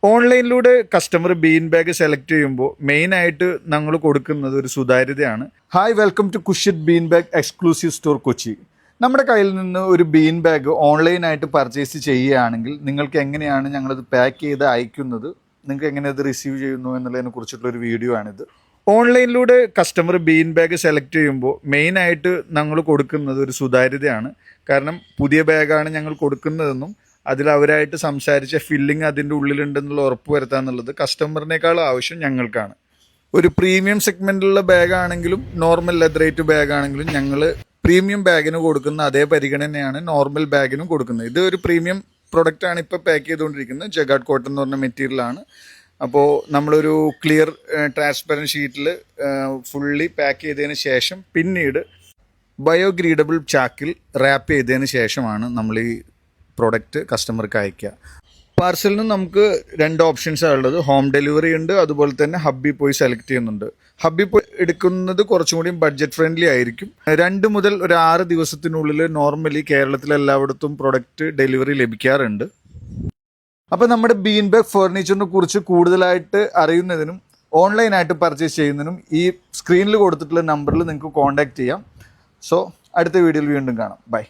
ഓൺലൈനിലൂടെ customer bean bag select ചെയ്യുമ്പോൾ മെയിനായിട്ട് ഞങ്ങൾ കൊടുക്കുന്നത് ഒരു സുതാര്യതയാണ്. Hi, welcome to Kushit bean bag exclusive store Kochi. നമ്മുടെ കയ്യിൽ നിന്ന് ഒരു ബീൻ ബാഗ് ഓൺലൈനായിട്ട് പർച്ചേസ് ചെയ്യുകയാണെങ്കിൽ നിങ്ങൾക്ക് എങ്ങനെയാണ് ഞങ്ങളത് പാക്ക് ചെയ്ത് അയക്കുന്നത്, നിങ്ങൾക്ക് എങ്ങനെ അത് റിസീവ് ചെയ്യുന്നു എന്നുള്ളതിനെ കുറിച്ചിട്ടുള്ളൊരു വീഡിയോ ആണിത്. ഓൺലൈനിലൂടെ കസ്റ്റമർ ബീൻ ബാഗ് സെലക്ട് ചെയ്യുമ്പോൾ മെയിനായിട്ട് ഞങ്ങൾ കൊടുക്കുന്നത് ഒരു സുതാര്യതയാണ്. കാരണം പുതിയ ബാഗാണ് ഞങ്ങൾ കൊടുക്കുന്നതെന്നും അതിൽ അവരായിട്ട് സംസാരിച്ച ഫില്ലിങ് അതിൻ്റെ ഉള്ളിലുണ്ടെന്നുള്ള ഉറപ്പ് വരുത്താന്നുള്ളത് കസ്റ്റമറിനേക്കാൾ ആവശ്യം ഞങ്ങൾക്കാണ്. ഒരു പ്രീമിയം സെഗ്മെൻറ്റിലുള്ള ബാഗാണെങ്കിലും നോർമൽ ലെതറേറ്റ് ബാഗാണെങ്കിലും ഞങ്ങൾ പ്രീമിയം ബാഗിന് കൊടുക്കുന്ന അതേ പരിഗണനയാണ് നോർമൽ ബാഗിനും കൊടുക്കുന്നത്. ഇത് ഒരു പ്രീമിയം പ്രൊഡക്റ്റാണ് ഇപ്പോൾ പാക്ക് ചെയ്തുകൊണ്ടിരിക്കുന്നത്. ജഗാർഡ് കോട്ടൺ എന്ന് പറഞ്ഞ മെറ്റീരിയലാണ്. അപ്പോൾ നമ്മളൊരു ക്ലിയർ ട്രാൻസ്പെറൻറ്റ് ഷീറ്റിൽ ഫുള്ളി പാക്ക് ചെയ്തതിന് ശേഷം പിന്നീട് ബയോഗ്രീഡബിൾ ചാക്കിൽ റാപ്പ് ചെയ്തതിന് ശേഷമാണ് നമ്മൾ ഈ പ്രോഡക്റ്റ് കസ്റ്റമർക്ക് അയക്കുക. പാർസലിന് നമുക്ക് രണ്ട് ഓപ്ഷൻസാണ് ഉള്ളത്. ഹോം ഡെലിവറി ഉണ്ട്, അതുപോലെ തന്നെ ഹബ്ബിൽ പോയി സെലക്ട് ചെയ്യുന്നുണ്ട്. ഹബ്ബിൽ പോയി എടുക്കുന്നത് കുറച്ചും കൂടി ബഡ്ജറ്റ് ഫ്രണ്ട്ലി ആയിരിക്കും. 2 മുതൽ ഒരു 6 ദിവസത്തിനുള്ളിൽ നോർമലി കേരളത്തിൽ എല്ലായിടത്തും പ്രൊഡക്റ്റ് ഡെലിവറി ലഭിക്കാറുണ്ട്. അപ്പോൾ നമ്മുടെ ബീൻ ബാഗ് ഫർണിച്ചറിനെ കുറിച്ച് കൂടുതലായിട്ട് അറിയുന്നതിനും ഓൺലൈനായിട്ട് പർച്ചേസ് ചെയ്യുന്നതിനും ഈ സ്ക്രീനിൽ കൊടുത്തിട്ടുള്ള നമ്പറിൽ നിങ്ങൾക്ക് കോൺടാക്റ്റ് ചെയ്യാം. സോ അടുത്ത വീഡിയോയിൽ വീണ്ടും കാണാം. ബൈ.